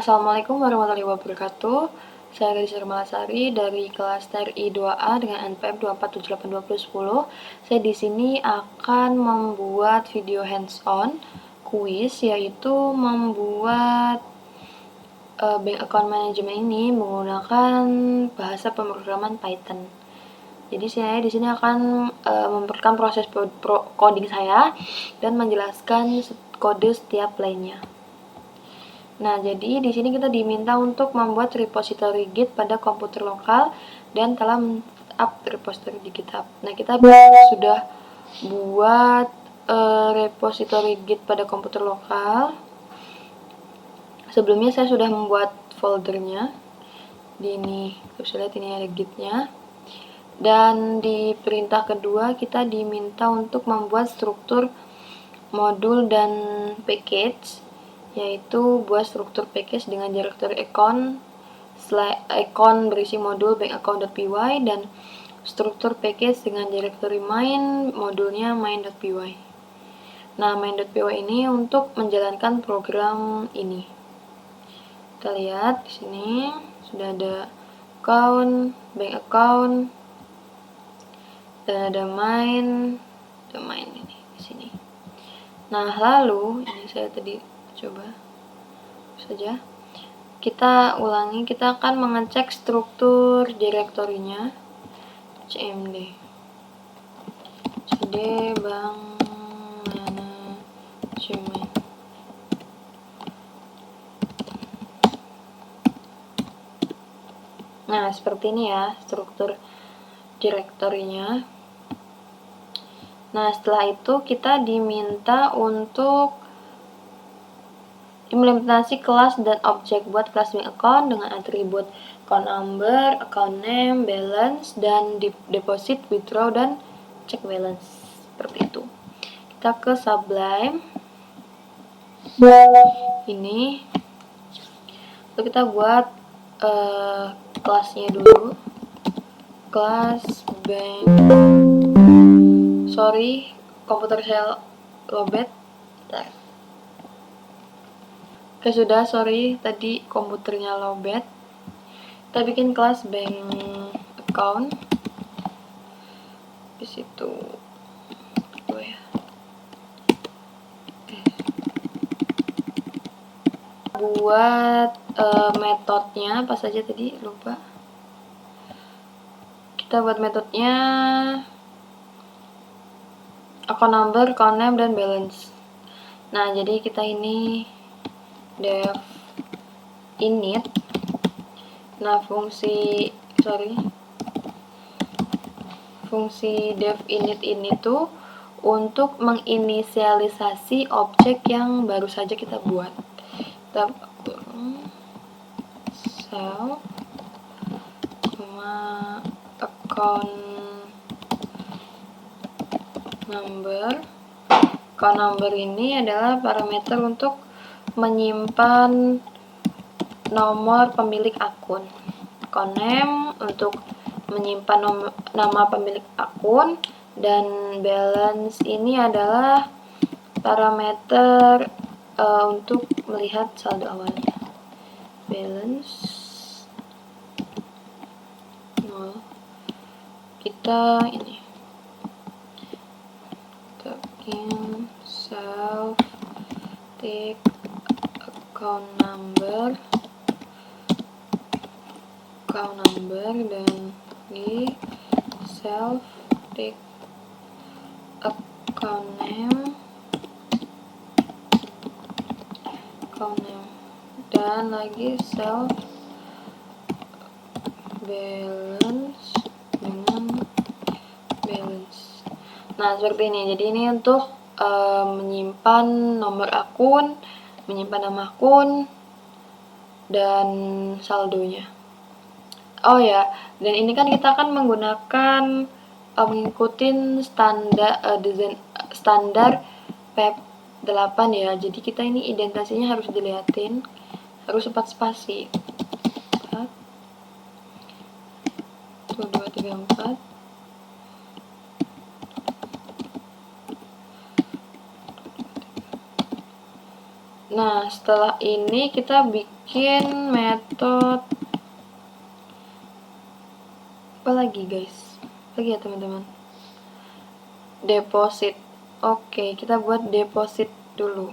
Assalamualaikum warahmatullahi wabarakatuh. Saya Rizky Malasari dari kelas TRI 2A dengan NPM 2478210. Saya di sini akan membuat video hands-on kuis, yaitu membuat bank account management ini menggunakan bahasa pemrograman Python. Jadi saya di sini akan memperkenalkan proses coding saya dan menjelaskan kode setiap lainnya. Nah, jadi di sini kita diminta untuk membuat repository Git pada komputer lokal dan telah up repository di GitHub. Nah, kita sudah buat repository Git pada komputer lokal. Sebelumnya saya sudah membuat foldernya. Di ini, bisa lihat ini ada Gitnya. Dan di perintah kedua kita diminta untuk membuat struktur modul dan package, yaitu buat struktur package dengan directory account berisi modul bankaccount.py dan struktur package dengan directory main, modulnya main.py. Nah, main.py ini untuk menjalankan program ini. Kita lihat di sini sudah ada account, bank account, dan ada main ini di sini. Nah, lalu ini saya tadi coba saja. Kita ulangi, kita akan mengecek struktur direktorinya. cmd cd bank manajemen. Nah, seperti ini ya struktur direktorinya. Nah, setelah itu kita diminta untuk implementasi kelas dan objek buat kelas bank account dengan atribut account number, account name, balance, dan deposit, withdraw, dan check balance. Seperti itu. Kita ke Sublime. Ini. Lalu kita buat kelasnya dulu. Kelas bank. Sorry, komputer saya lowbat. Bentar. Oke, sudah, sorry, tadi komputernya lowbat. Kita bikin kelas bank account. Di situ. Ya. Buat metodenya apa saja tadi, lupa. Kita buat metodenya account number, account name, dan balance. Nah, jadi kita ini def init. Nah, fungsi def init ini tuh untuk menginisialisasi objek yang baru saja kita buat. Kita self account number. Account number ini adalah parameter untuk menyimpan nomor pemilik akun. Account name untuk menyimpan nama pemilik akun, dan balance ini adalah parameter untuk melihat saldo awalnya. Balance 0. Kita ini in self take account number dan di self take account name dan lagi self balance dengan balance. Nah, seperti ini. Jadi ini untuk menyimpan nomor akun, menyimpan nama akun, dan saldonya. Oh ya, dan ini kan kita akan menggunakan mengikuti standar PEP 8 ya. Jadi kita ini indentasinya harus dilihatin, harus 4 spasi. 4 1 2 3 4. Nah, setelah ini kita bikin metode apa lagi guys? Lagi ya teman-teman. Deposit. Oke, kita buat deposit dulu.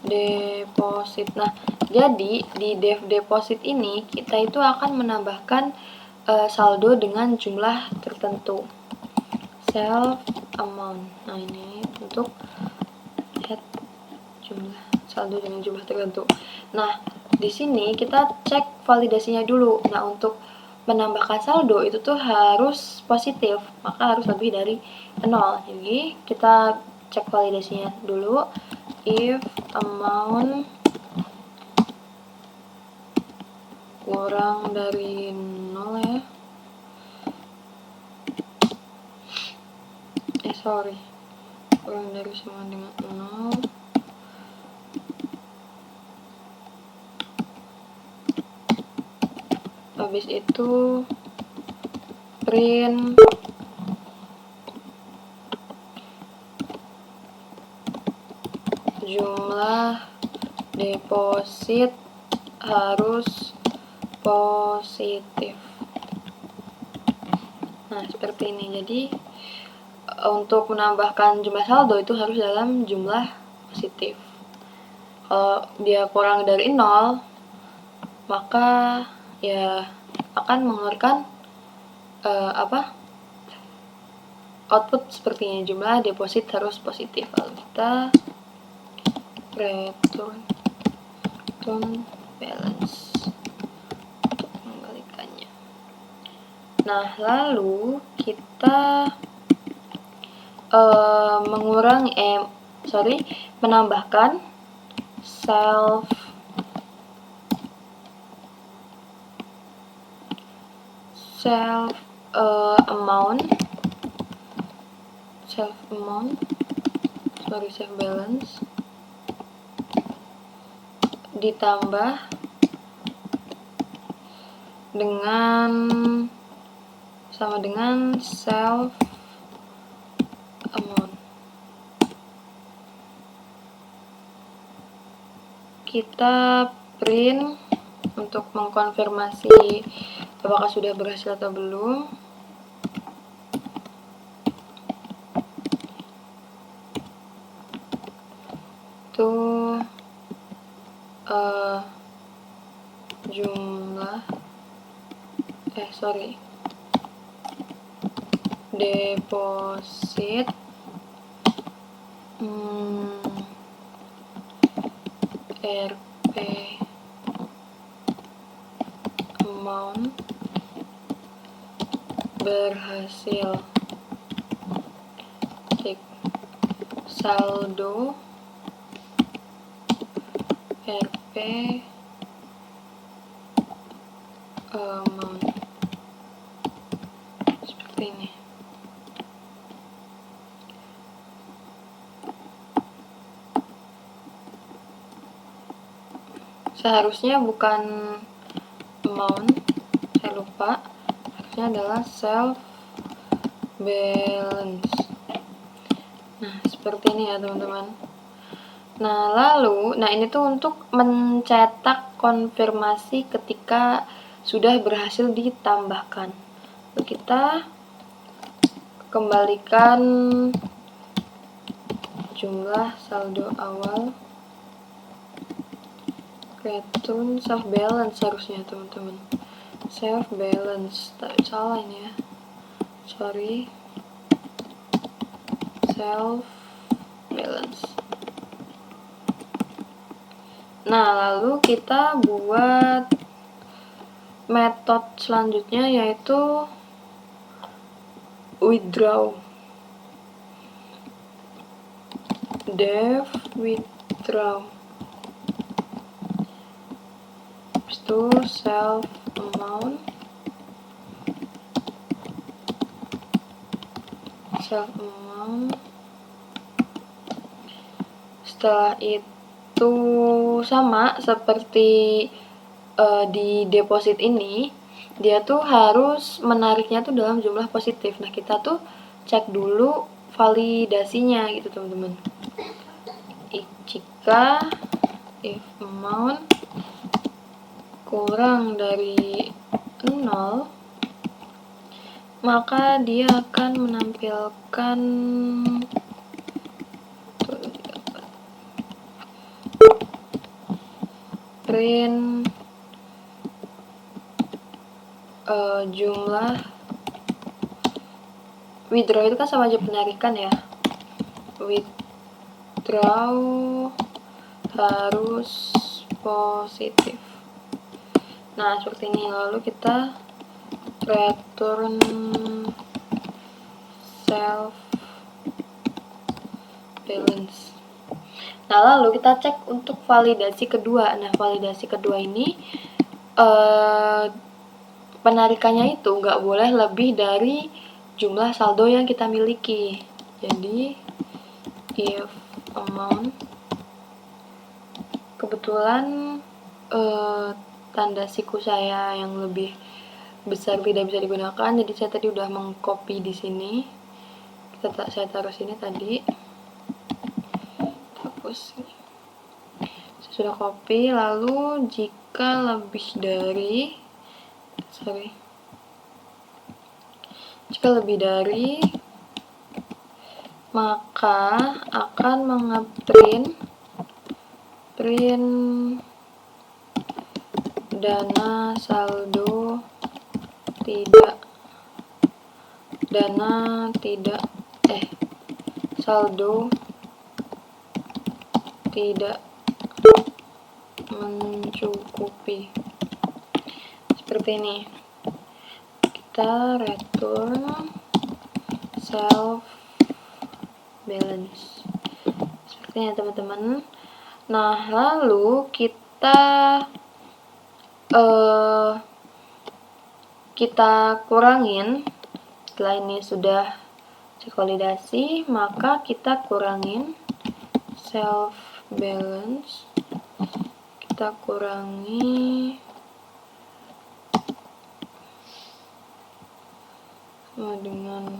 Deposit. Nah, jadi di deposit ini kita itu akan menambahkan saldo dengan jumlah tertentu. Self amount. Nah, ini untuk lihat jumlah saldo dengan jumlah tertentu. Nah, di sini kita cek validasinya dulu. Nah, untuk menambahkan saldo itu tuh harus positif, maka harus lebih dari 0. Jadi kita cek validasinya dulu. If amount kurang dari 0 ya. Kurang dari sama dengan 0. Habis itu print jumlah deposit harus positif. Nah, seperti ini. Jadi untuk menambahkan jumlah saldo itu harus dalam jumlah positif. Kalau dia kurang dari 0, maka ya akan mengeluarkan output seperti ini, jumlah deposit harus positif. Lalu kita return balance untuk mengembalikannya. Nah, lalu kita menambahkan self balance ditambah dengan sama dengan self amount. Kita print untuk mengkonfirmasi apakah sudah berhasil atau belum. Itu jumlah deposit RP amount berhasil. Cek saldo RP amount seperti ini. Seharusnya bukan amount, saya lupa, harusnya adalah self balance. Nah, seperti ini ya teman-teman. Nah, ini tuh untuk mencetak konfirmasi ketika sudah berhasil ditambahkan. Lalu kita kembalikan jumlah saldo awal, return self balance harusnya teman-teman. Self balance, salah ini ya, self balance. Nah, lalu kita buat metode selanjutnya yaitu withdraw. Withdraw. Itu self amount. Setelah itu sama seperti di deposit ini, dia tuh harus menariknya tuh dalam jumlah positif. Nah, kita tuh cek dulu validasinya gitu teman-teman. Jika if amount kurang dari 0, maka dia akan menampilkan print jumlah withdraw itu kan sama aja penarikan ya. Withdraw harus positif. Nah, seperti ini. Lalu kita return self balance. Nah, lalu kita cek untuk validasi kedua. Nah, validasi kedua ini penarikannya itu nggak boleh lebih dari jumlah saldo yang kita miliki. Jadi if amount, kebetulan tanda siku saya yang lebih besar tidak bisa digunakan, jadi saya tadi udah mengcopy di sini. Saya taruh sini tadi, hapus ini. Saya sudah copy. Lalu jika lebih dari maka akan print dana saldo saldo tidak mencukupi. Seperti ini. Kita return self balance. Seperti ini teman-teman. Nah, lalu kita kurangin. Setelah ini sudah cek validasi, maka kita kurangin self balance. Kita kurangi dengan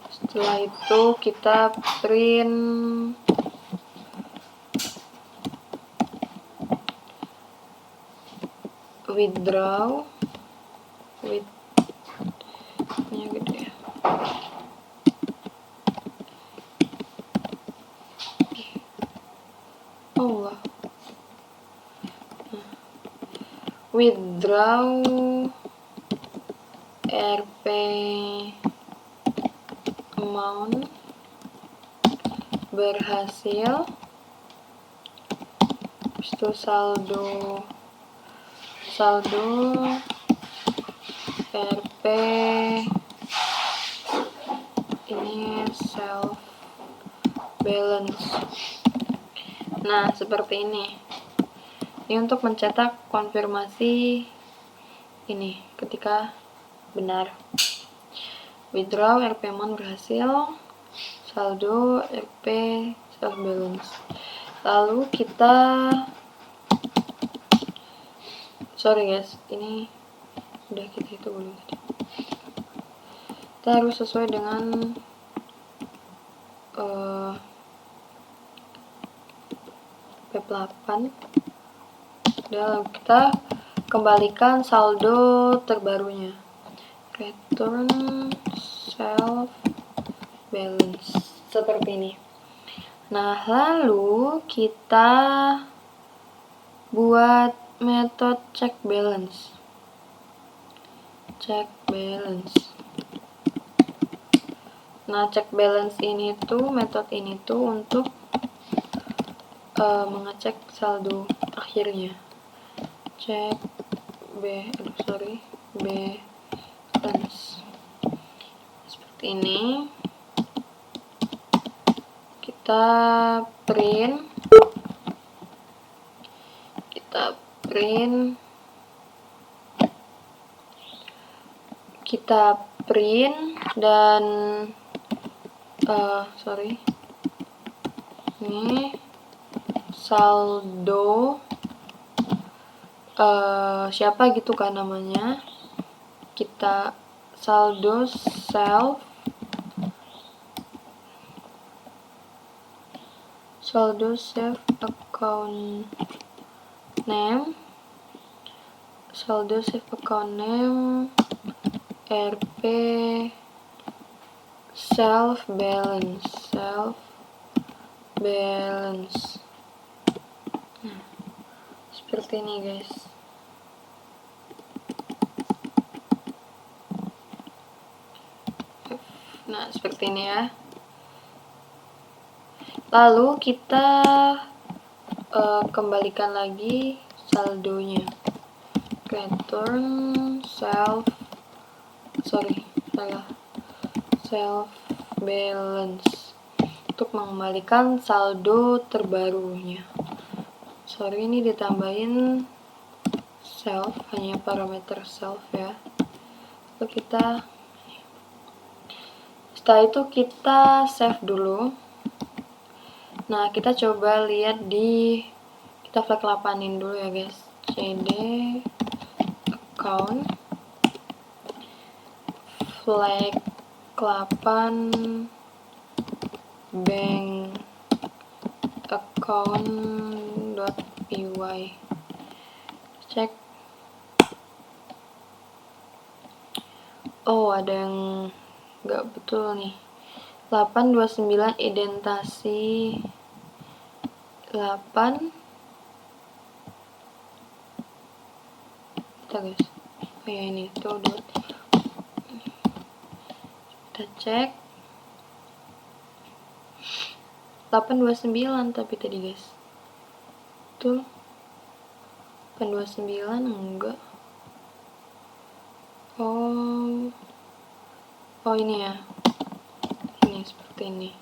setelah itu kita print withdraw ini gitu ya. Withdraw Rp amount berhasil. Itu saldo Rp ini self balance. Nah, seperti ini. Ini untuk mencetak konfirmasi ini ketika benar. Withdraw Rp amount berhasil, saldo Rp self balance. Lalu kita ini udah kita hitung dulu tadi. Kita harus sesuai dengan P8. Dan kita kembalikan saldo terbarunya. Return self balance. Seperti ini. Nah, lalu kita buat metode check balance. Nah, check balance ini tuh, metode ini tuh untuk mengecek saldo akhirnya. Check balance. Seperti ini. Kita print dan ini saldo siapa gitu kan namanya, kita saldo self account name, saldo save account name, RP self balance. Nah, seperti ini guys. Nah, seperti ini ya. Lalu kita kembalikan lagi saldonya. Return self balance untuk mengembalikan saldo terbarunya. Ini ditambahin self, hanya parameter self ya. Lalu setelah itu kita save dulu. Nah, kita coba lihat kita flag 8-in dulu ya guys. cd account flag 8 bank account.py. Cek. Oh, ada yang nggak betul nih. 829 identasi 8 kita guys. Kayak ini tuh kita cek 829 tapi tadi guys. Tuh 829 enggak. Oh ini ya. Ini seperti ini.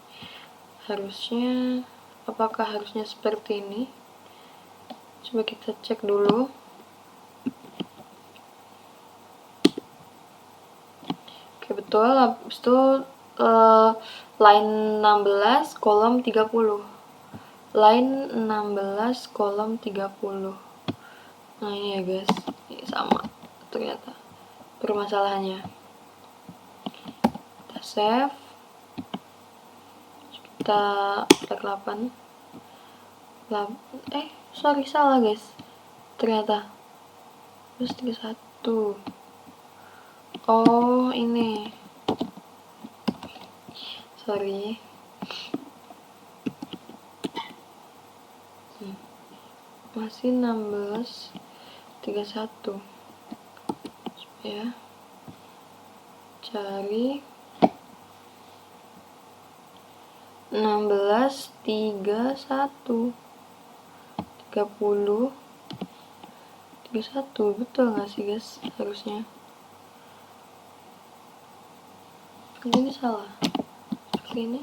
Apakah harusnya seperti ini? Coba kita cek dulu. Oke, betul. Habis itu line 16 kolom 30. Line 16 kolom 30. Nah, ini ya guys. Ini sama ternyata permasalahannya. Kita save. Kita flag 8. Salah guys. Ternyata. Terus 31. Oh, ini. Sorry. Masih 16 31. Ya. Cari 16 31 30 31. Betul nggak sih guys? Harusnya ini salah. Seperti ini.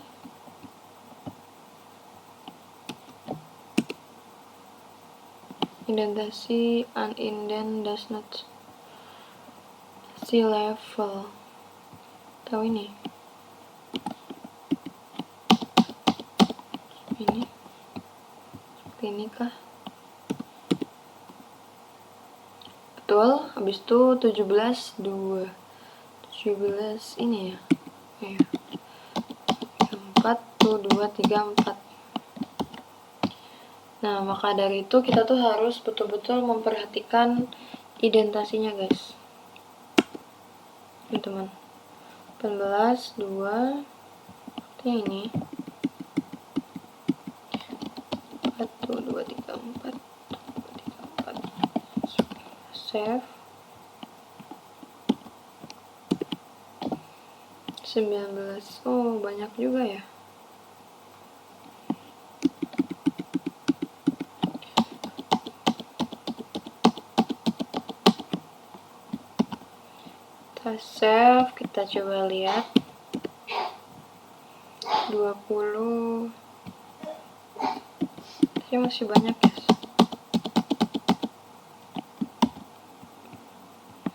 Indentasi unindent does not see level. Tahu ini? Ini seperti ini kah? Betul. Habis itu 17 ini ya. 4 tuh 2 3 4. Nah, maka dari itu kita tuh harus betul-betul memperhatikan identasinya guys. Teman-teman. 18 2 ini 1 2 3 4 save 19. Oh, banyak juga ya. Kita save, kita coba lihat 20. Tapi masih banyak guys.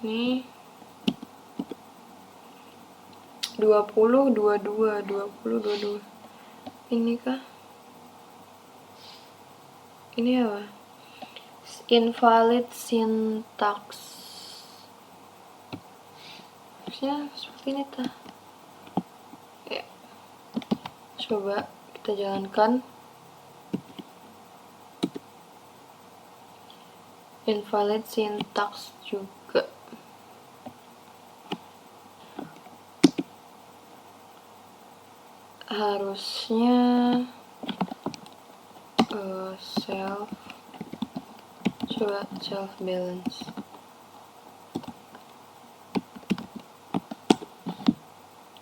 Ini 20 22. Ini kah? Ini apa? Invalid syntax. sintaksnya seperti ini ya. Coba kita jalankan. Invalid syntax juga. Harusnya self balance.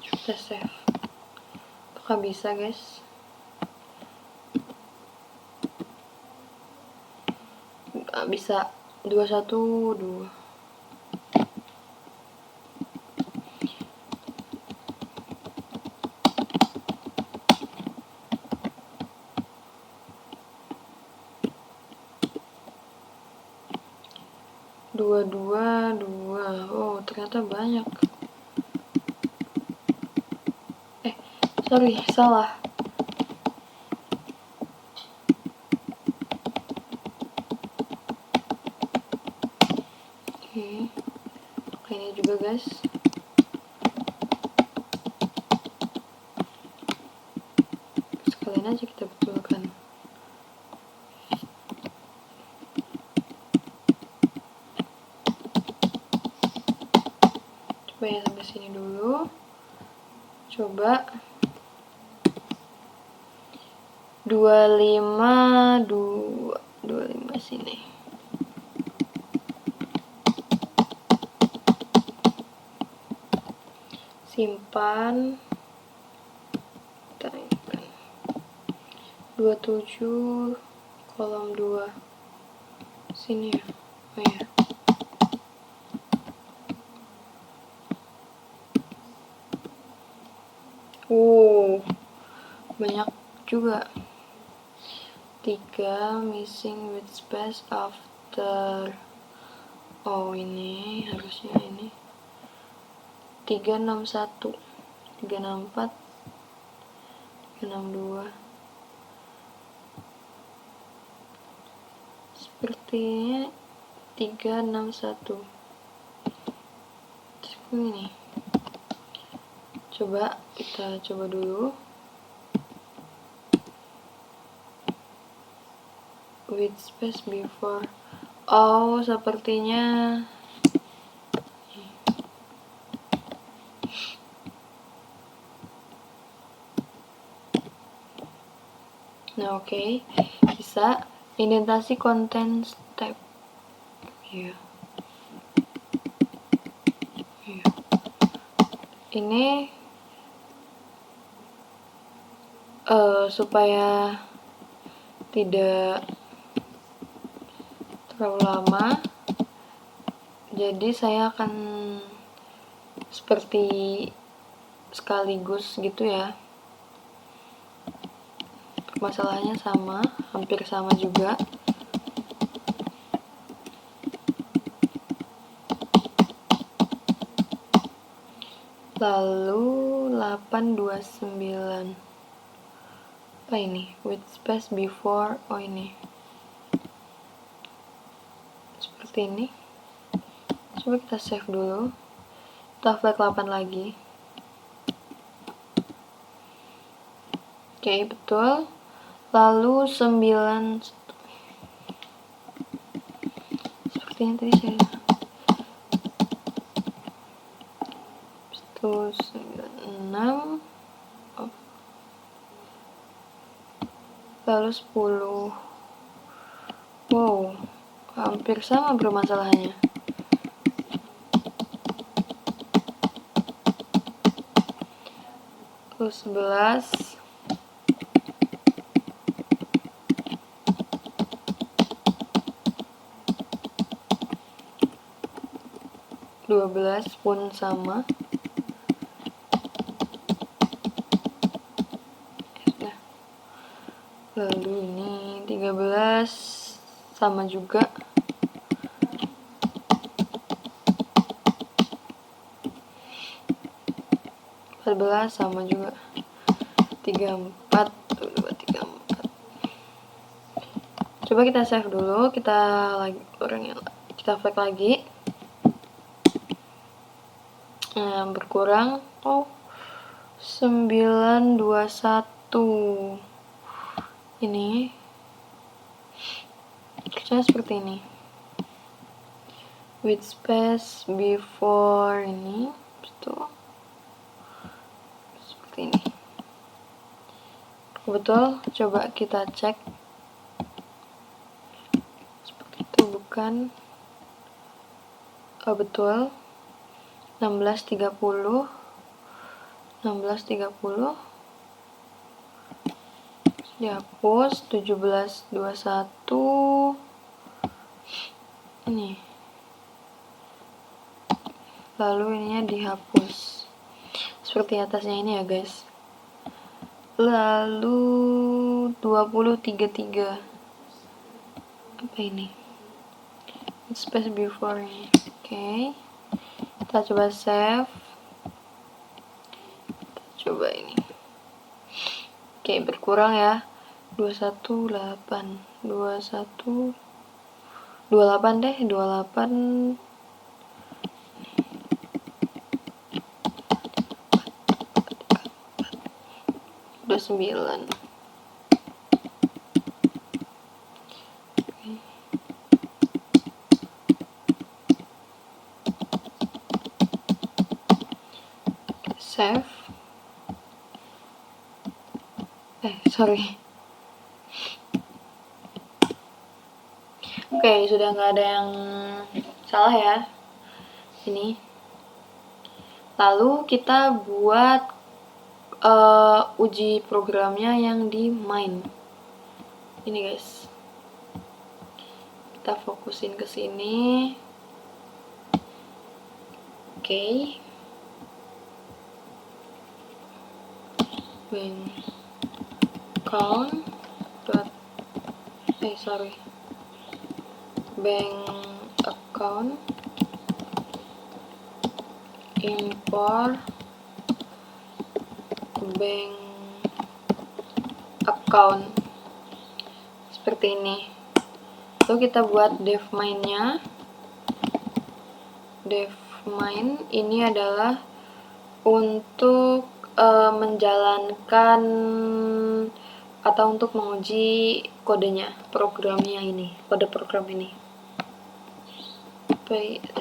Kita save. Apakah bisa, guys? Nggak bisa. 212. Dua. Oh, ternyata banyak. Sorry, salah. Oke. Ini juga, guys. Sekalian aja kita betulkan. Coba ya sampai sini dulu. Coba 25 sini. Simpan. Tarik. 27 kolom 2 sini ya. Oh ya. Banyak juga. 3 missing with space after. Oh, ini harusnya ini 361 364 362. Sepertinya 361 ini. Coba kita coba dulu. With space before. Oh, sepertinya nah, oke. Bisa indentasi konten step. Iya. Ini supaya tidak terlalu lama, jadi saya akan seperti sekaligus gitu ya. Masalahnya sama, hampir sama juga. Lalu 829. Apa ini? With space before. Oh, ini. Seperti ini. Coba kita save dulu. Kita flag 8 lagi. Oke, betul. Lalu 9. Seperti yang tadi saya. 96. Oh. Lalu 10. Wow, hampir sama bermasalahnya. Lalu 11. 12 pun sama. Lalu ini 13 sama juga. 14 sama juga. 34. Coba kita save dulu, kita flag lagi. Nah, berkurang 921. Ini kerja seperti ini, with space before ini, betul, seperti ini. Betul, coba kita cek. Seperti itu bukan? Betul. 16.30 dihapus. 17.21 ini, lalu ininya dihapus seperti atasnya ini ya guys. Lalu 20.33 apa ini, space before ini. Oke, kita coba save, kita coba ini. Oke, berkurang ya, 218 deh, 28 29. Save. Sorry. Oke, sudah nggak ada yang salah ya ini. Lalu kita buat uji programnya yang di main ini guys. Kita fokusin ke sini. Oke. Bank account bank account import bank account seperti ini. Lalu kita buat dev main-nya. Dev main ini adalah untuk menjalankan atau untuk menguji kodenya, programnya ini, kode program ini.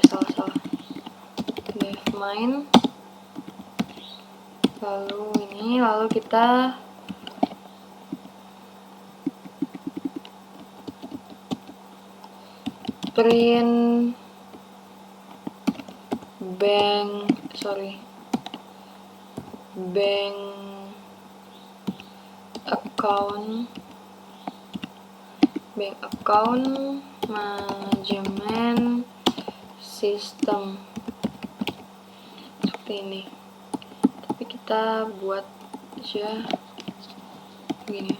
Salah. Dev main. Lalu kita print bank account manajemen sistem seperti ini. Tapi kita buat aja begini,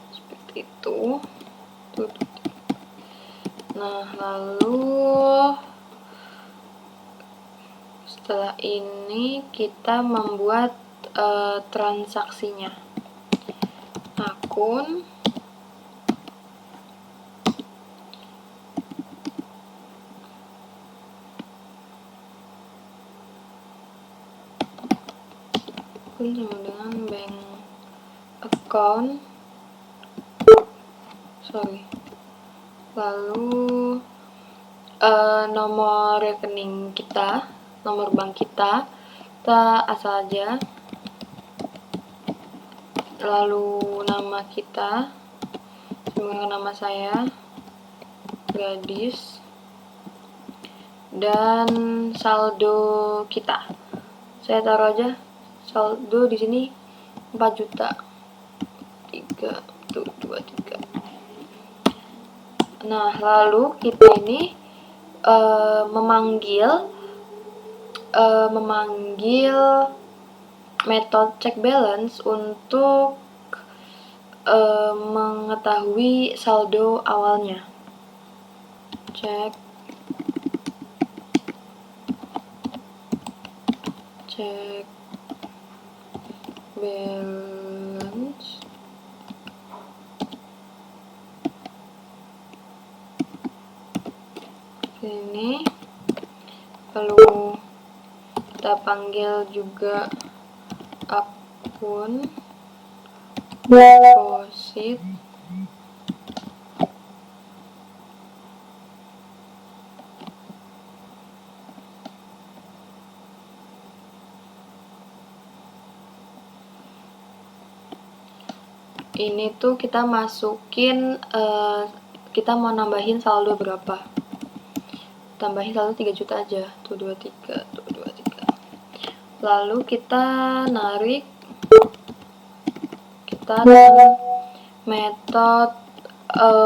seperti itu. Nah, lalu setelah ini kita membuat transaksinya. Akun sama dengan bank account, lalu nomor rekening kita, nomor bank kita asal aja, lalu nama kita, menggunakan nama saya Gadis, dan saldo kita saya taruh aja saldo di sini 4 juta 323. Nah, lalu kita ini memanggil metode check balance untuk mengetahui saldo awalnya. Check balance ini. lalu kita panggil juga akun deposit ini tuh kita masukin kita mau nambahin saldo berapa, tambahin saldo 3 juta aja, tuh 23, lalu kita narik, kita method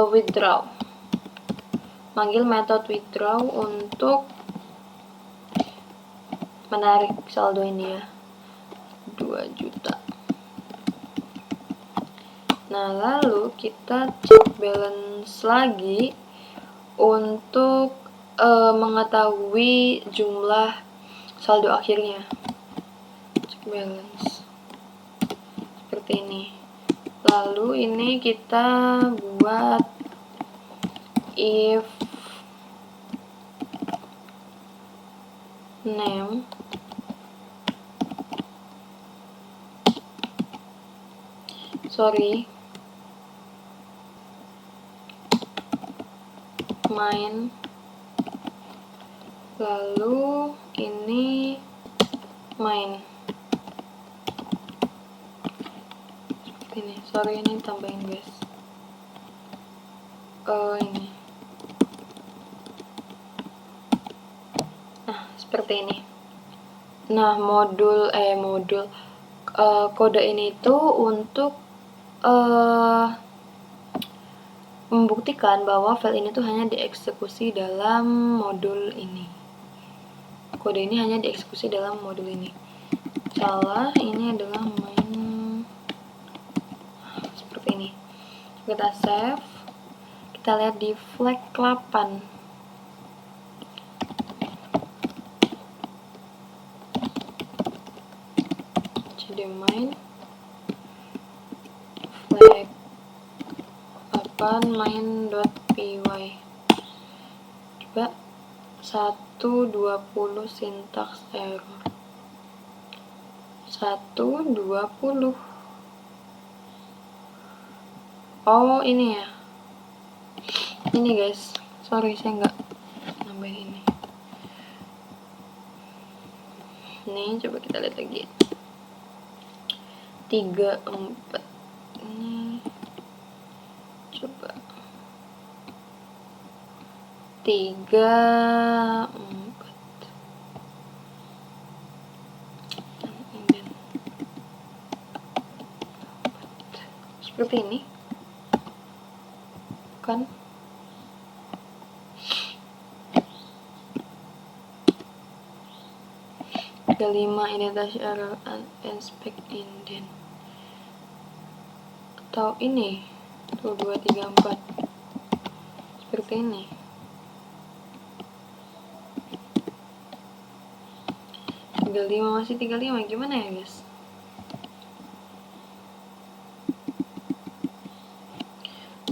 withdraw, manggil method withdraw untuk menarik saldo ini ya, 2 juta. Nah, lalu kita cek balance lagi untuk mengetahui jumlah saldo akhirnya. Cek balance seperti ini. Lalu ini kita buat if name main, lalu ini main ini, ini tambahin guys, ini, nah seperti ini. Nah kode ini tuh untuk membuktikan bahwa file ini tuh hanya dieksekusi dalam modul ini. Kode ini hanya dieksekusi dalam modul ini. Salah, ini adalah main seperti ini. Kita save. Kita lihat di flag 8. Jadi main flag 8 main.py. Coba 120 syntax error. 120. Oh, ini ya. Ini guys. Sorry, saya nggak nambahin ini. Nih, coba kita lihat lagi. 34. Ini coba 34 seperti ini kan. Kelima, identitas error inspect indent, atau ini tuh 2, 3, 4 seperti ini. Masih 35, gimana ya guys?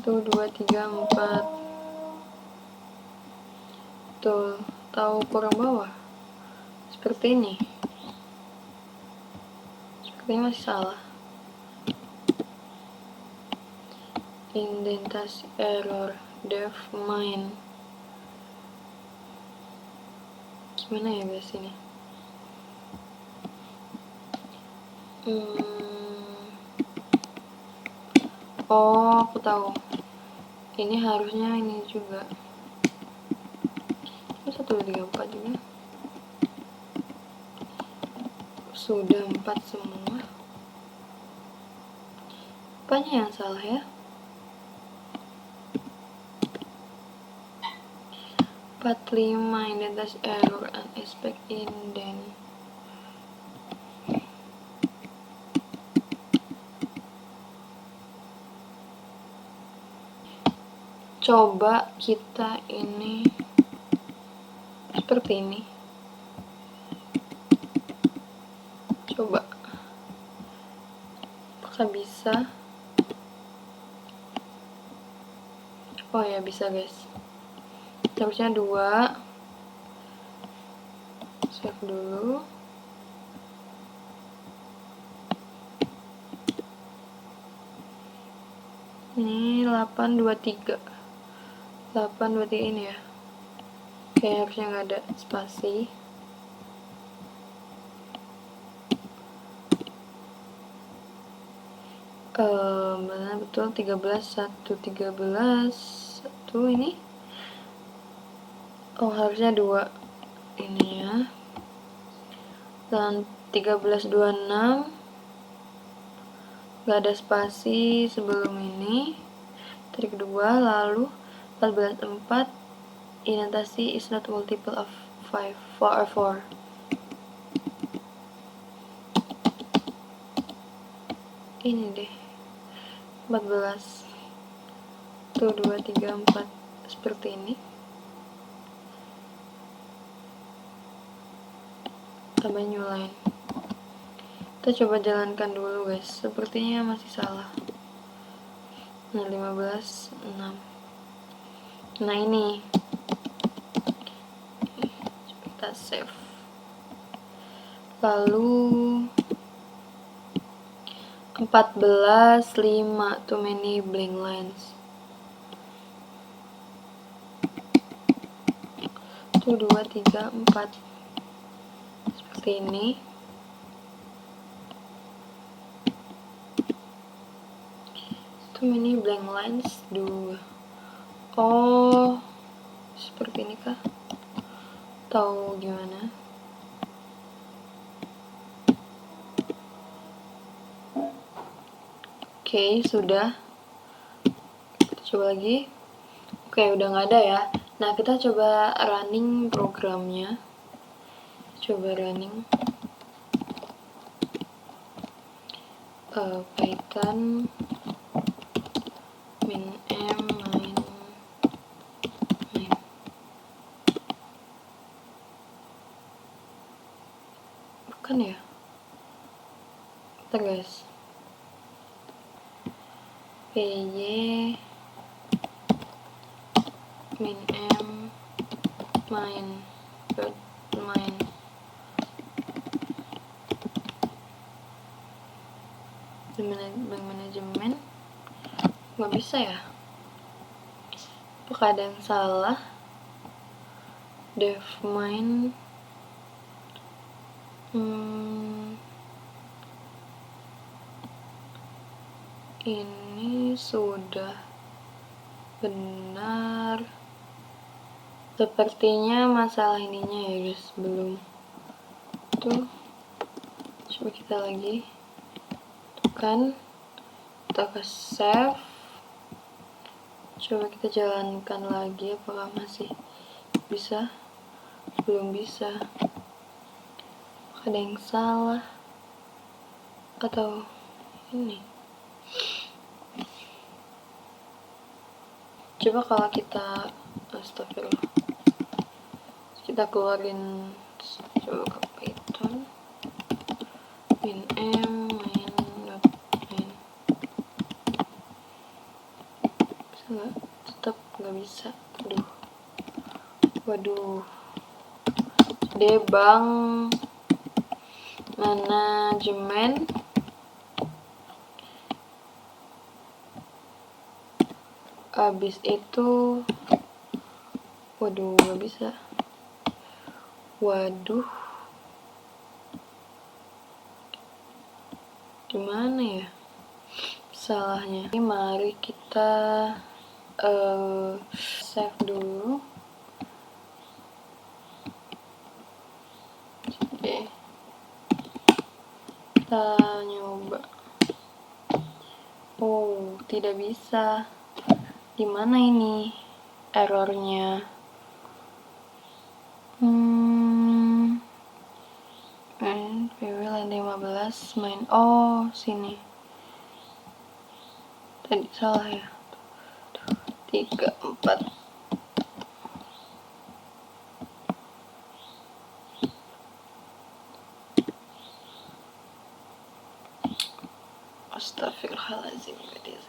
Tuh 2, 3, 4 tuh, tahu kurang bawah seperti ini. Sepertinya masih salah. Indentasi error dev main, gimana ya guys ini? Oh, aku tahu. Ini harusnya ini juga. 1, 2, 3, 4 juga. Sudah 4 semua. Apanya yang salah ya? 45 identitas error unexpect indent. Coba kita ini seperti ini. Coba. Apakah bisa? Oh ya, bisa guys. Harusnya 2. save dulu. Ini 823 ini ya. Kayaknya harusnya nggak ada spasi. Benar betul 13 1 ini. Oh, harusnya 2 ini ya. Dan 1326 nggak ada spasi sebelum ini. Trik kedua, lalu 14 4 inantasi is not multiple of 4 or 4. Ini deh 14 tuh 2 3 4 seperti ini. Tambah new line. Kita coba jalankan dulu guys, sepertinya masih salah. Nah 15 6. Nah ini kita save. Lalu 14 5 too many blank lines. Tuh 2 3 4 seperti ini. Too many blank lines 2. Oh, seperti ini kah? Tahu gimana? Oke, sudah. Kita coba lagi. Oke, udah nggak ada ya. Nah, kita coba running programnya. Coba running. Python min m main. Bukan ya? Bentar guys. py min m main dot main. Bank manajemen nggak bisa ya? Apakah ada yang salah? Dev main ini sudah benar. Sepertinya masalah ininya ya guys, belum. Tuh, coba kita lagi. Tuh kan, kita ke save. Coba kita jalankan lagi, apakah masih bisa? Belum bisa. Ada yang salah atau ini? Coba kalau kita astagfirullah, kita keluarin, coba ke Python min m main dot main. Bisa nggak? Tetap nggak bisa. Waduh. Debang manajemen abis itu waduh nggak bisa. Waduh, gimana ya salahnya? Ini mari kita save dulu. Oke, kita nyoba. Oh, tidak bisa. Gimana ini errornya? PW lantai 15 main. Oh, sini. Tadi salah ya. 3 4. Astagfirullahaladzim, gadis.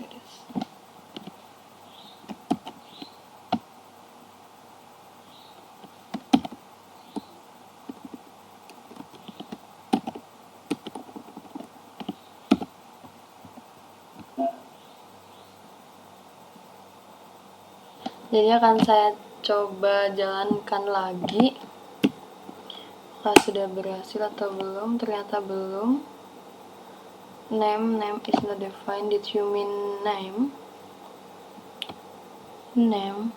Jadi akan saya coba jalankan lagi. Apakah sudah berhasil atau belum? Ternyata belum. Name is not defined. Did you mean name? Name.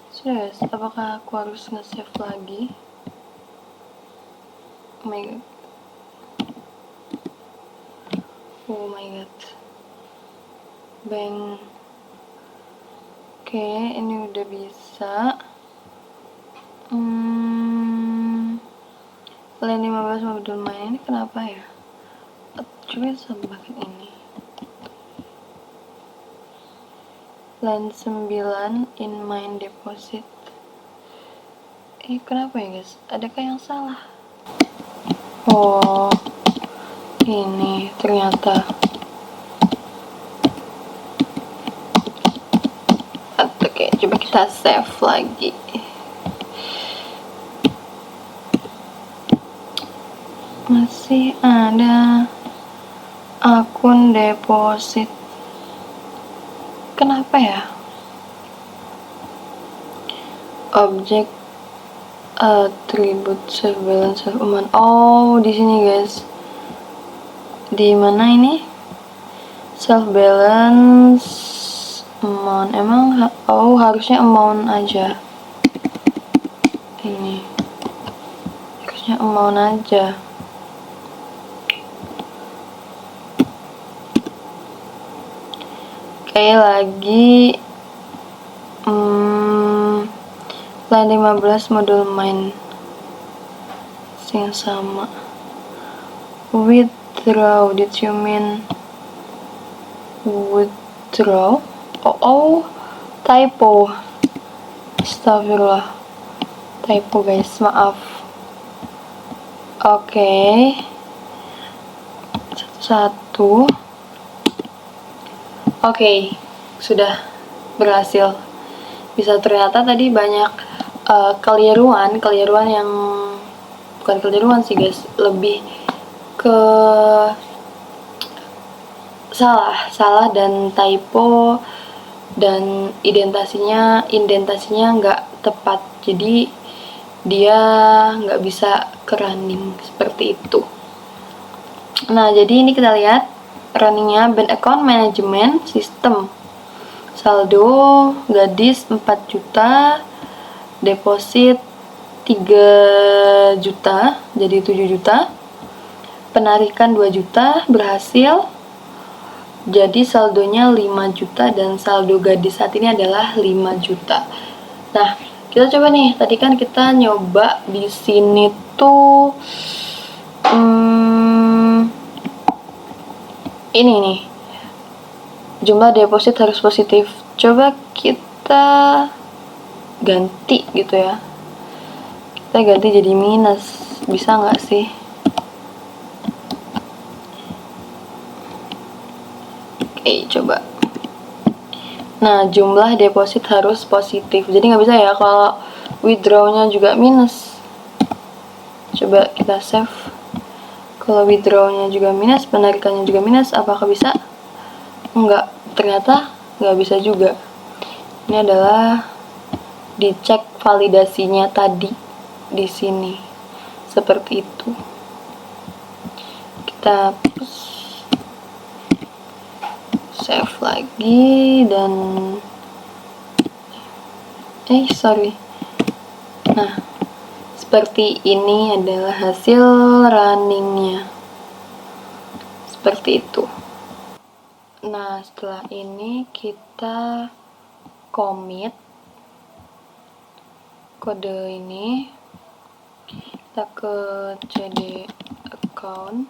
Serius, apakah aku harus nge-save lagi? Oh my god. Oh my god. Bang. Oke, ini udah bisa. Line 15 modul main ini kenapa ya? Coba sambakin ini. Line 9 in main deposit. Kenapa ya guys? Adakah yang salah? Oh, ini ternyata. Oke, coba kita save lagi. Masih ada akun deposit. Kenapa ya? Objek atribut self balance self amount. Oh, di sini guys. Di mana ini? Self balance amount. Emang harusnya amount aja. Ini. Harusnya amount aja. Kayak lagi line 15 modul main yang sama. Withdraw, did you mean withdraw? Oh, typo. Astagfirullah, typo guys, maaf. Oke. Satu. Oke, sudah berhasil. Bisa ternyata tadi banyak keliruan yang bukan keliruan sih guys, lebih ke salah dan typo, dan indentasinya nggak tepat, jadi dia nggak bisa ke running seperti itu. Nah, jadi ini kita lihat runningnya bank account management system. Saldo gadis 4 juta, deposit 3 juta, jadi 7 juta. Penarikan 2 juta berhasil. Jadi saldonya 5 juta dan saldo gadis saat ini adalah 5 juta. Nah, kita coba nih. Tadi kan kita nyoba di sini tuh ini nih, jumlah deposit harus positif. Coba kita ganti gitu ya, kita ganti jadi minus, bisa nggak sih? Oke, coba. Nah, jumlah deposit harus positif, jadi nggak bisa ya kalau withdrawnya juga minus. Coba kita save. Kalau withdrawnya juga minus, penarikannya juga minus, apakah bisa? Enggak, ternyata nggak bisa juga. Ini adalah dicek validasinya tadi di sini, seperti itu. Kita save lagi dan nah, seperti ini adalah hasil runningnya, seperti itu. Nah, setelah ini kita commit kode ini, kita ke cd account,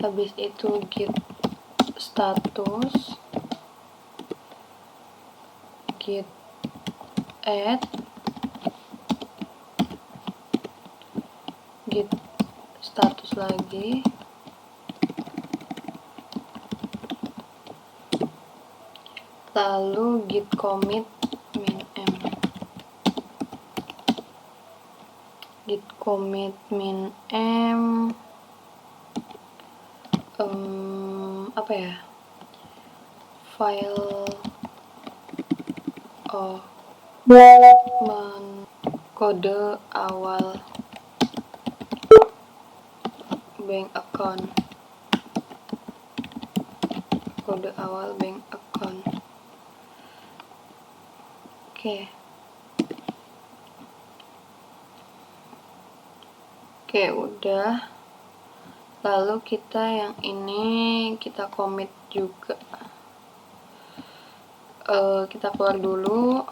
habis itu git status, git add, git status lagi, lalu git commit min m, git commit min m, apa ya, file kode awal bank account, kode awal bank account. Oke, udah. Lalu kita yang ini kita commit juga. Kita keluar dulu,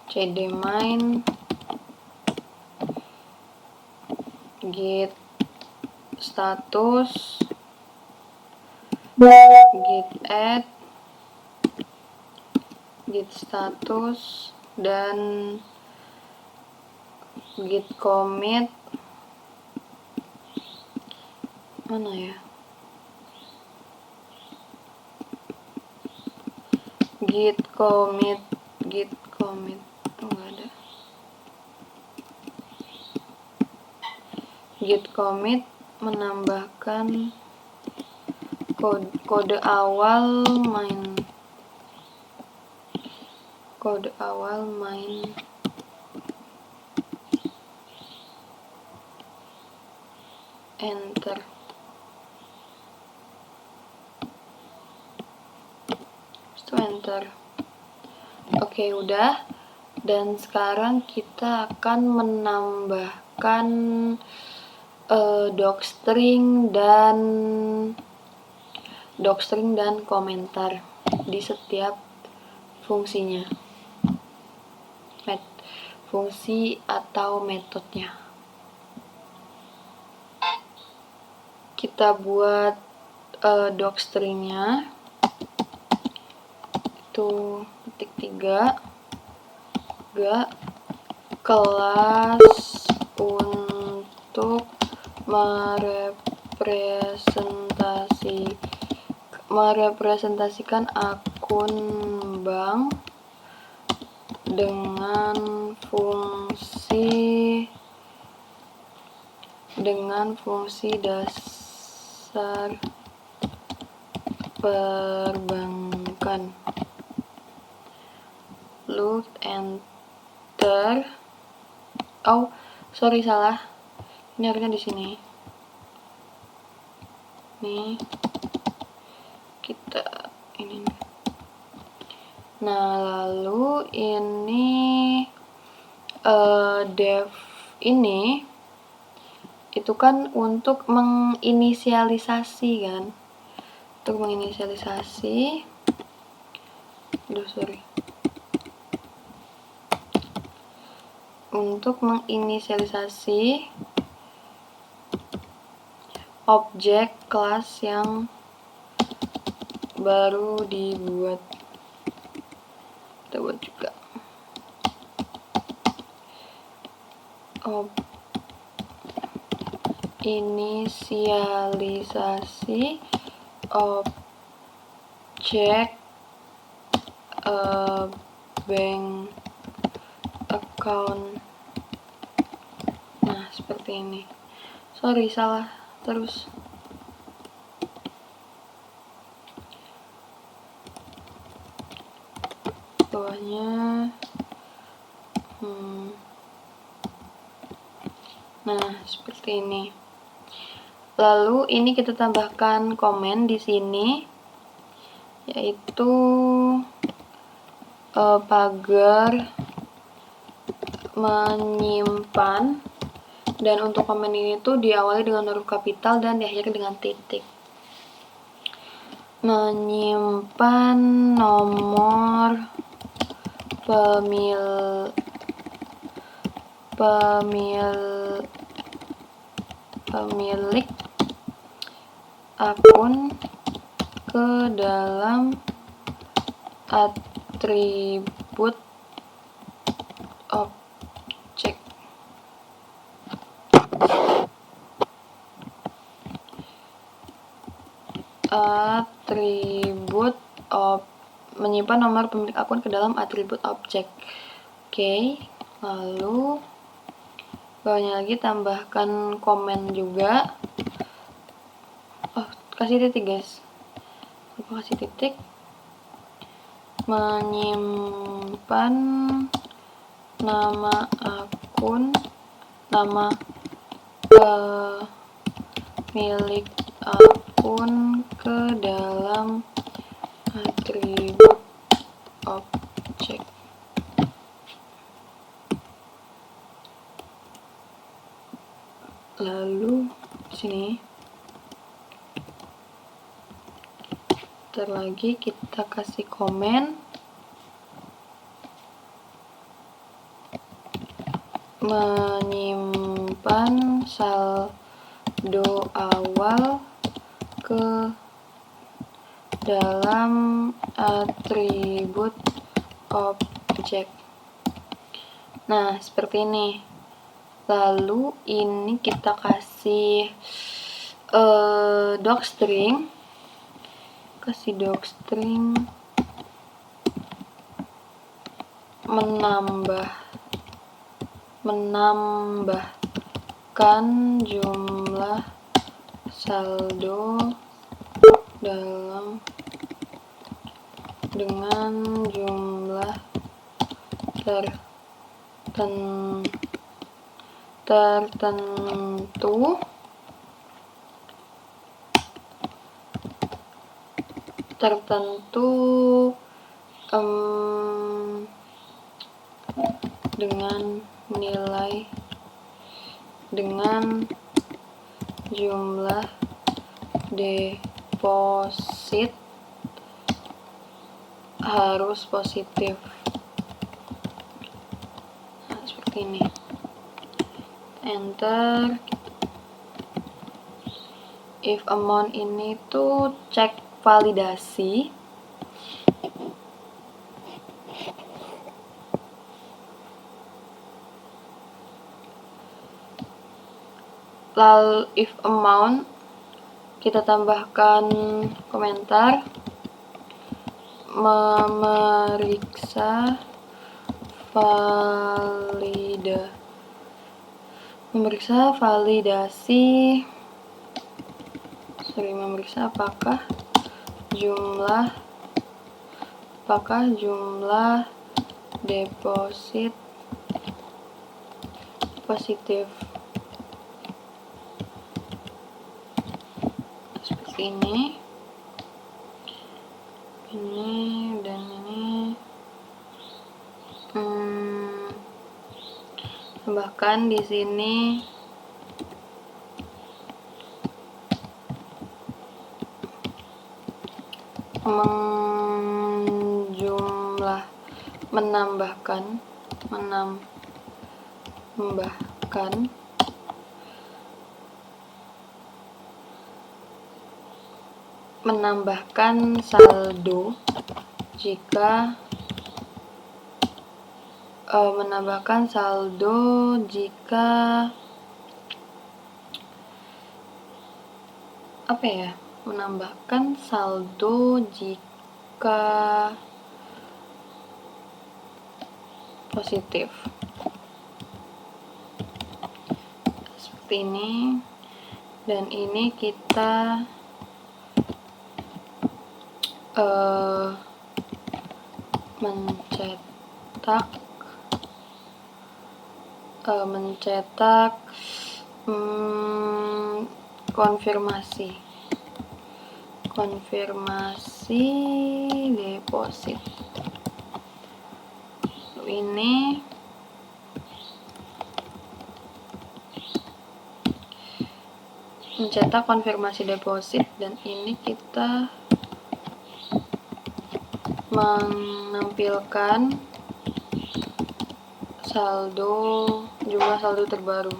cdmain git status, git add, git status, dan git commit. Mana ya? Git commit enggak ada. Git commit menambahkan kode awal main enter. Enter. Oke, udah. Dan sekarang kita akan menambahkan docstring dan komentar di setiap fungsinya, fungsi atau metodenya. Kita buat docstringnya itu ketik 3 kelas untuk merepresentasikan akun bank dengan fungsi dasar perbankan. Lalu enter. Salah. Ini harusnya di sini. Nih. Kita ini. Nah, lalu ini dev ini itu kan untuk menginisialisasi kan. Untuk menginisialisasi objek kelas yang baru dibuat. Kita buat juga inisialisasi objek bank account. Nah, seperti ini. Salah terus. Bawahnya nah, seperti ini. Lalu ini kita tambahkan komen di sini, yaitu pagar menyimpan, dan untuk komen ini tuh diawali dengan huruf kapital dan diakhiri dengan titik. Menyimpan nomor pemilik akun ke dalam atribut objek. Menyimpan nomor pemilik akun ke dalam atribut objek. Oke, lalu bawahnya lagi tambahkan komen juga. kasih titik guys, lupa kasih titik. Menyimpan nama akun, nama milik akun ke dalam atribut objek. Lalu sini lagi kita kasih komen menyimpan saldo awal ke dalam atribut objek. Nah, seperti ini. Lalu ini kita kasih docstring, menambahkan jumlah saldo dengan jumlah tertentu dengan jumlah deposit harus positif. Nah, seperti ini. Enter. If amount ini tuh cek validasi. Lalu if amount kita tambahkan komentar memeriksa apakah jumlah deposit positif. Seperti ini dan ini. Bahkan di sini menambahkan saldo jika menambahkan saldo jika positif. Seperti ini. Dan ini kita mencetak konfirmasi deposit. Lalu ini mencetak konfirmasi deposit, dan ini kita menampilkan jumlah saldo terbaru.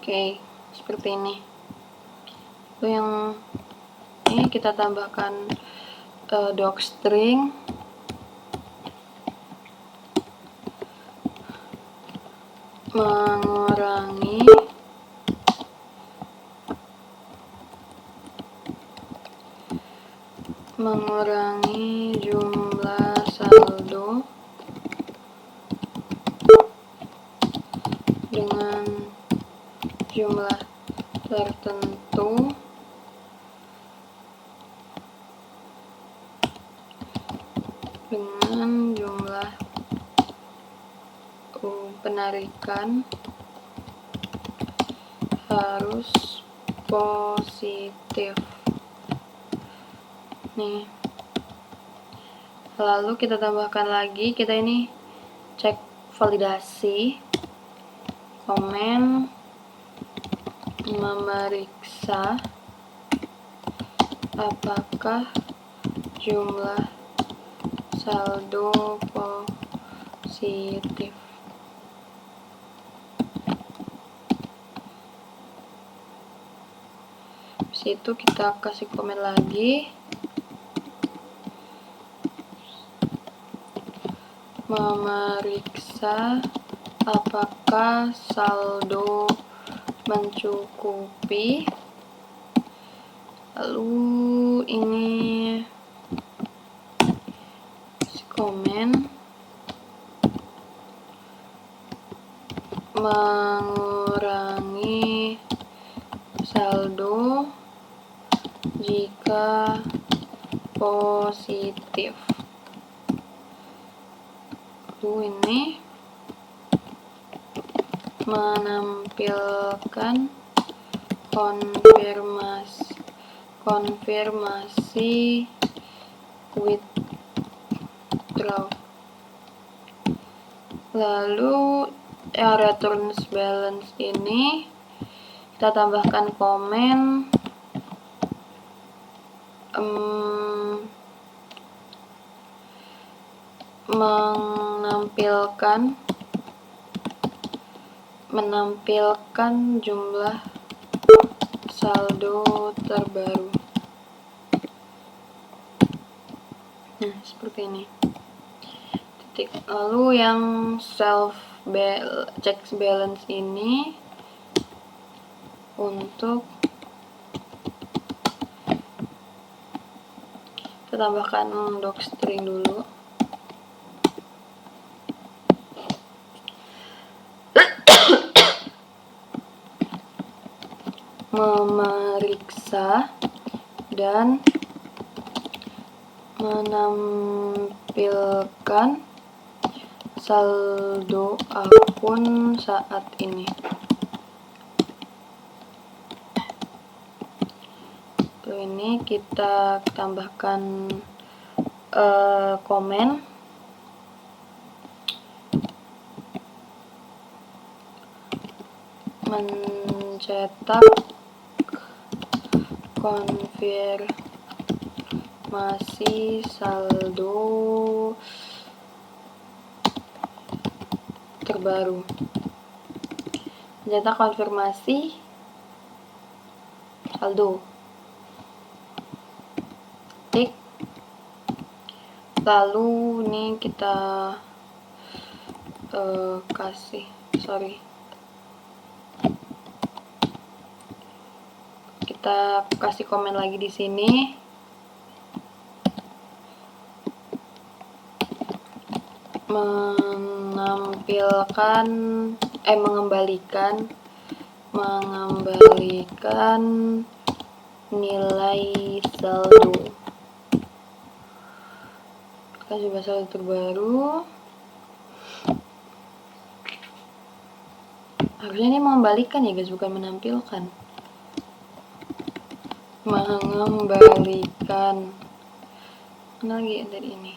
Oke, seperti ini. Lalu yang ini kita tambahkan docstring mengurangi jumlah saldo dengan jumlah tertentu dengan jumlah penarikan harus positif. Nih, lalu kita tambahkan lagi, kita ini cek validasi, komen, memeriksa apakah jumlah saldo positif. Situ kita kasih komen lagi, memeriksa apakah saldo mencukupi. Lalu ini komen, mengurangi saldo jika positif. Lalu ini menampilkan konfirmasi withdraw. Lalu returns balance ini kita tambahkan komen, menampilkan jumlah saldo terbaru. Nah, seperti ini. Lalu yang checks balance ini untuk kita tambahkan docstring dulu. Memeriksa dan menampilkan saldo akun saat ini. Lalu ini kita tambahkan komen, mencetak konfirmasi saldo terbaru. Mencetak konfirmasi saldo. Tik. Lalu ini kita kita kasih komen lagi di sini, mengembalikan nilai saldo. Kita coba saldo terbaru. Harusnya ini mengembalikan ya guys, bukan menampilkan. Mengembalikan. Mana lagi dari ini?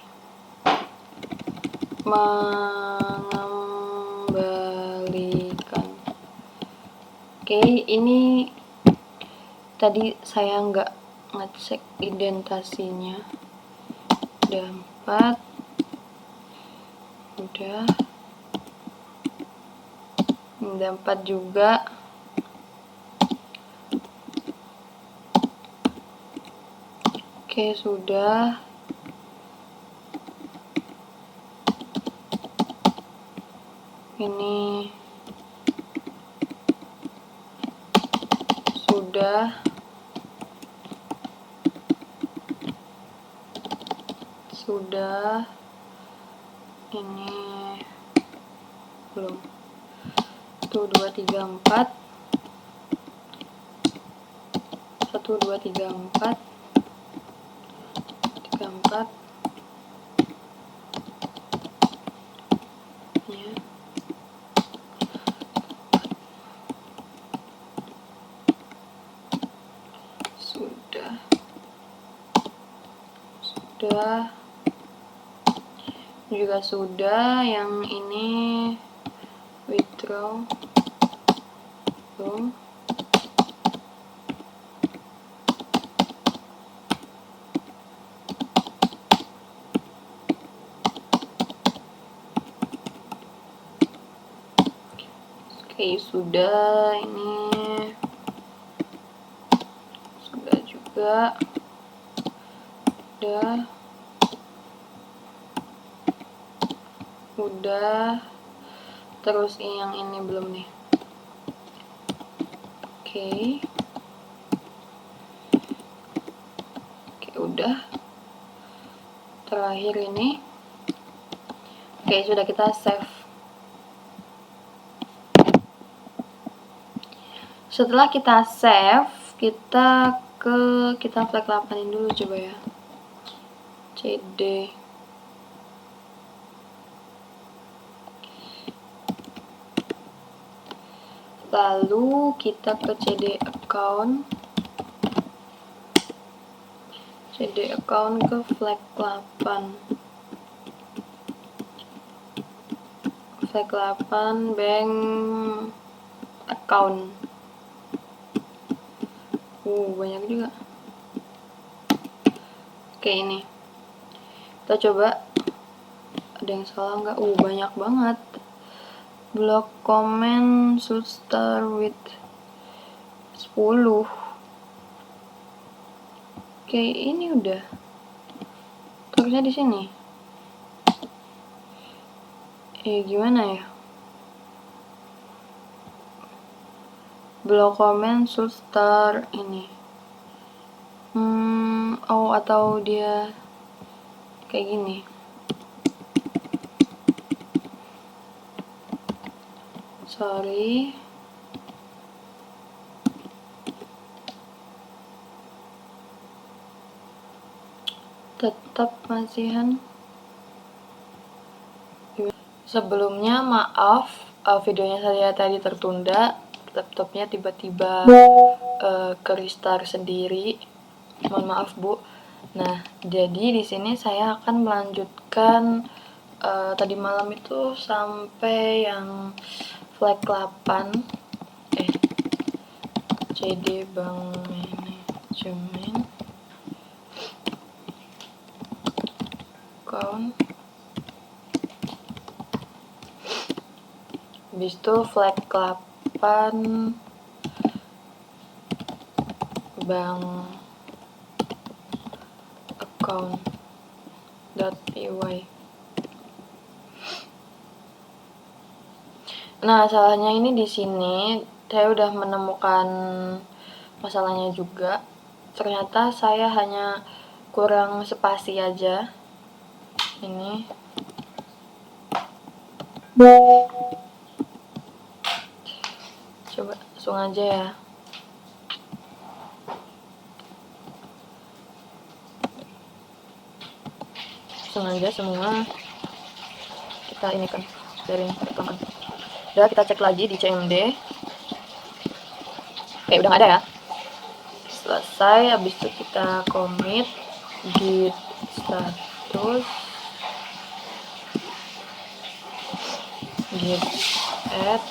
Mengembalikan. Oke, ini tadi saya nggak ngecek indentasinya. Udah 4. Udah 4 juga. Oke, sudah. Ini sudah. Ini belum. 1 2 3 4 1 2 3 4 3 4 ya. Sudah juga sudah. Yang ini withdraw belum. Oke, sudah. Ini sudah juga. Udah. Terus yang ini belum nih. Oke, udah. Terakhir ini. Oke, sudah, kita save. Setelah kita save, kita flag 8-in dulu coba ya. CD. Lalu kita ke CD account ke flag 8. Flag 8 bank account. Banyak juga. Oke, ini. Kita coba ada yang salah nggak? Banyak banget. Block comment should start with 10. Oke, ini udah. Terusnya di sini. Gimana ya? Block comment should start ini. Atau dia kayak gini. Sorry. Tetap masihan. Sebelumnya maaf, videonya saya tadi tertunda. Laptopnya tiba-tiba ke restart sendiri. Mohon maaf, Bu. Nah, jadi di sini saya akan melanjutkan tadi malam itu sampai yang flag 8. CD Bank Manajemen account. Habis itu flag 8 bank account.py. Nah, salahnya ini di sini saya udah menemukan masalahnya juga. Ternyata saya hanya kurang spasi aja. Ini coba langsung aja ya. Langsung aja semua kita ini kan dari rekaman. Udah, kita cek lagi di CMD. Oke, udah nggak ada ya. Selesai. Habis itu kita commit git status git add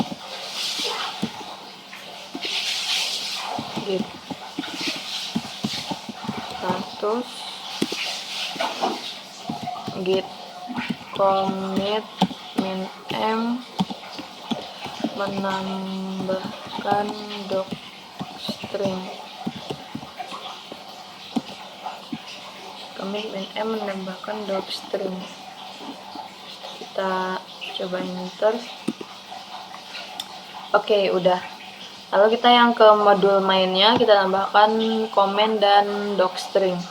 git status git commit min m menambahkan docstring. Commit min m menambahkan docstring. Kita coba enter. Oke, udah. Lalu kita yang ke modul mainnya, kita tambahkan comment dan docstring.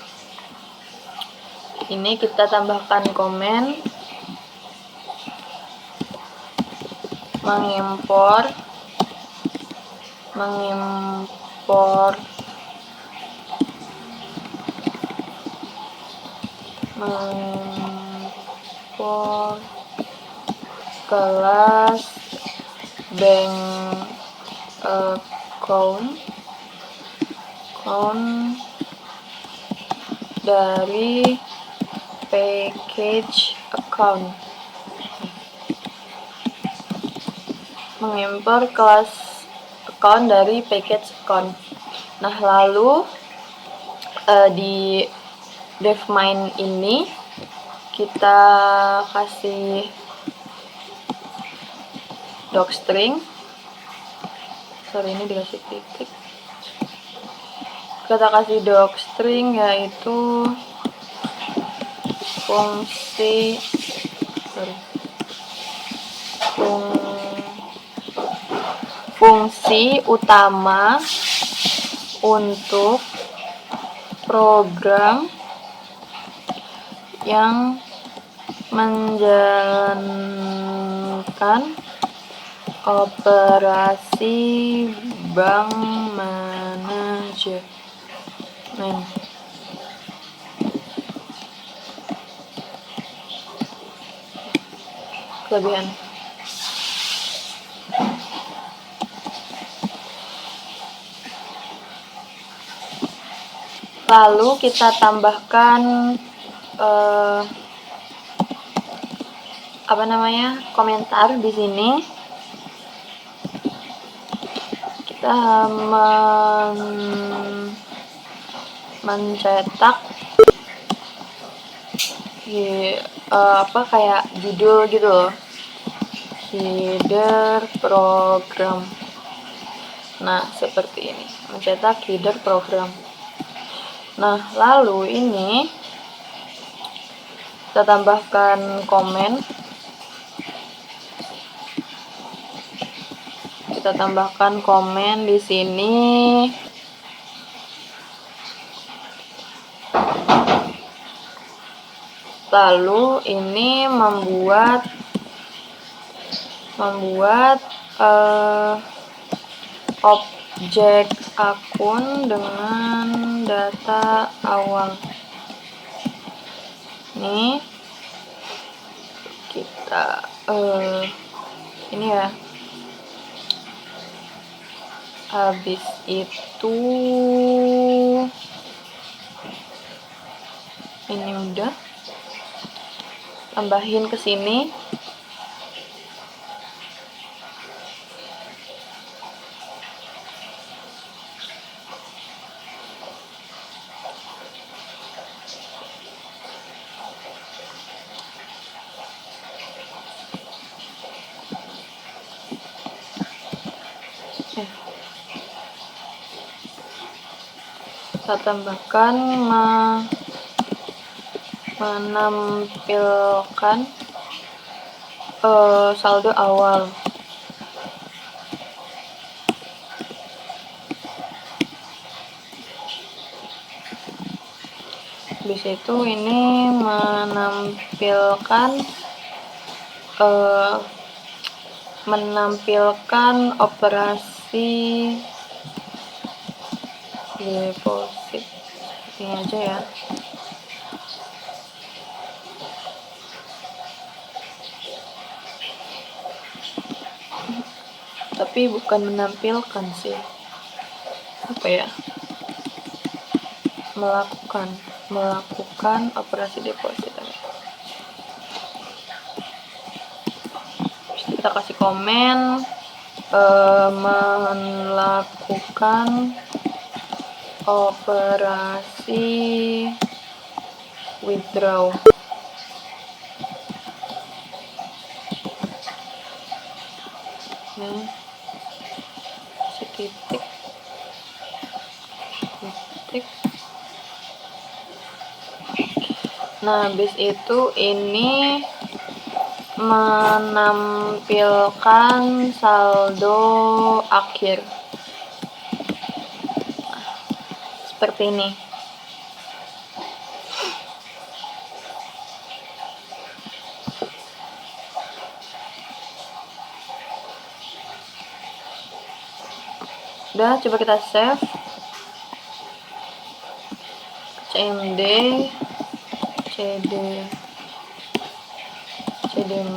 Ini kita tambahkan comment, mengimpor mengimpor kelas bank account dari package account. Mengimpor kelas account dari package account. Nah, lalu di dev main ini kita kasih docstring. Ini dikasih titik. Kita kasih docstring yaitu fungsi utama untuk program yang menjalankan operasi bank manajemen. Kelebihan. Lalu kita tambahkan komentar di sini. Kita mencetak kayak judul gitu loh, header program. Nah, seperti ini, mencetak header program. Nah, lalu ini kita tambahkan komen. Kita tambahkan komen di sini. Lalu ini membuat objek akun dengan data awal. Ini kita ini ya. Habis itu ini udah, tambahin ke sini. Kita tambahkan menampilkan saldo awal. Habis itu ini menampilkan operasi deposit. Ini aja ya. Tapi bukan menampilkan sih. Melakukan operasi deposit. Kita kasih komen melakukan operasi withdraw. Titik. Nah, habis itu ini menampilkan saldo akhir. Seperti ini. Udah, coba kita save. cmd cd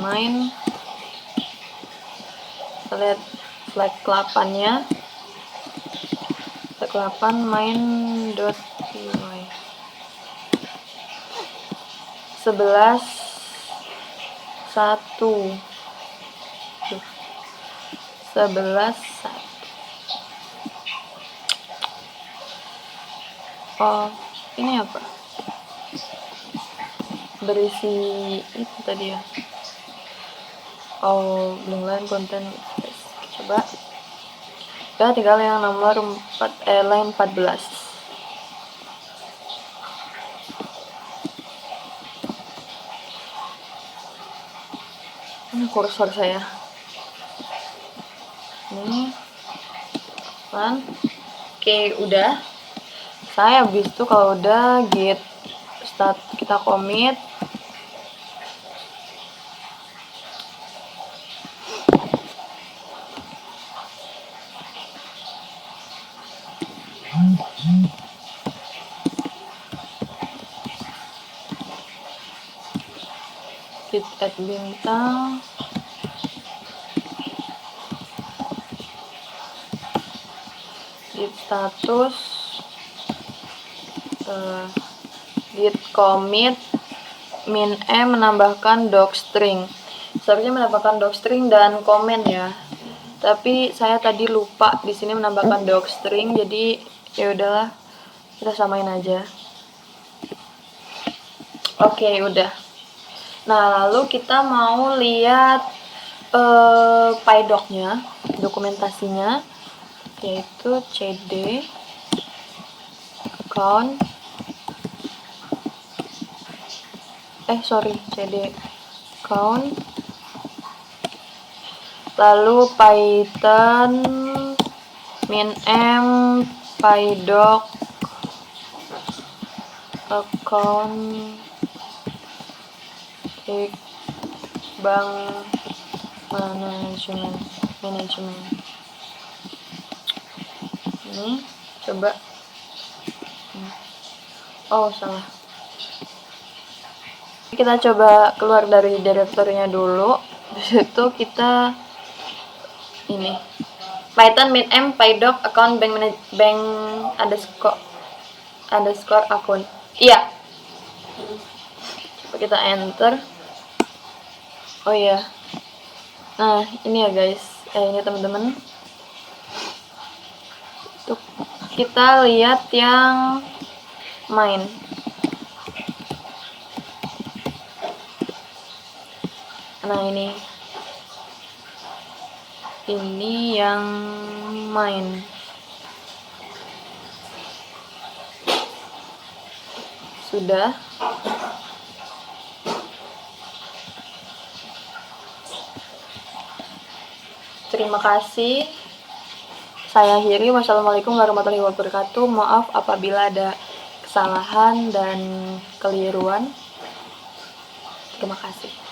main. Kita lihat flag 8-nya. Flag 8 main.py 11 1 Oh, ini apa? Berisi itu tadi ya. Oh, belum lain konten. Coba. Ya, tinggal yang nomor 4, line 14. Ini kursor saya. Ini kan. Oke, udah. Saya habis itu kalau udah git start, kita commit. Git add bintang. Git status. Git commit min menambahkan docstring. Seharusnya menambahkan docstring dan komen ya. Tapi saya tadi lupa di sini menambahkan docstring, jadi ya udahlah, kita samain aja. Oke, udah. Nah, lalu kita mau lihat PyDoc-nya, dokumentasinya, yaitu cd account cd account, lalu python min pydoc account bank manajemen. Ini coba. Oh, salah. Kita coba keluar dari direktorinya dulu. Di situ kita ini python min pydoc account bank underscore akun. Iya. Coba kita enter. Oh iya. Nah, ini ya guys. Ini teman-teman. Tuh, kita lihat yang main. Nah, ini yang main. Sudah. Terima kasih. Saya akhiri. Wassalamualaikum warahmatullahi wabarakatuh. Maaf apabila ada kesalahan dan keliruan. Terima kasih.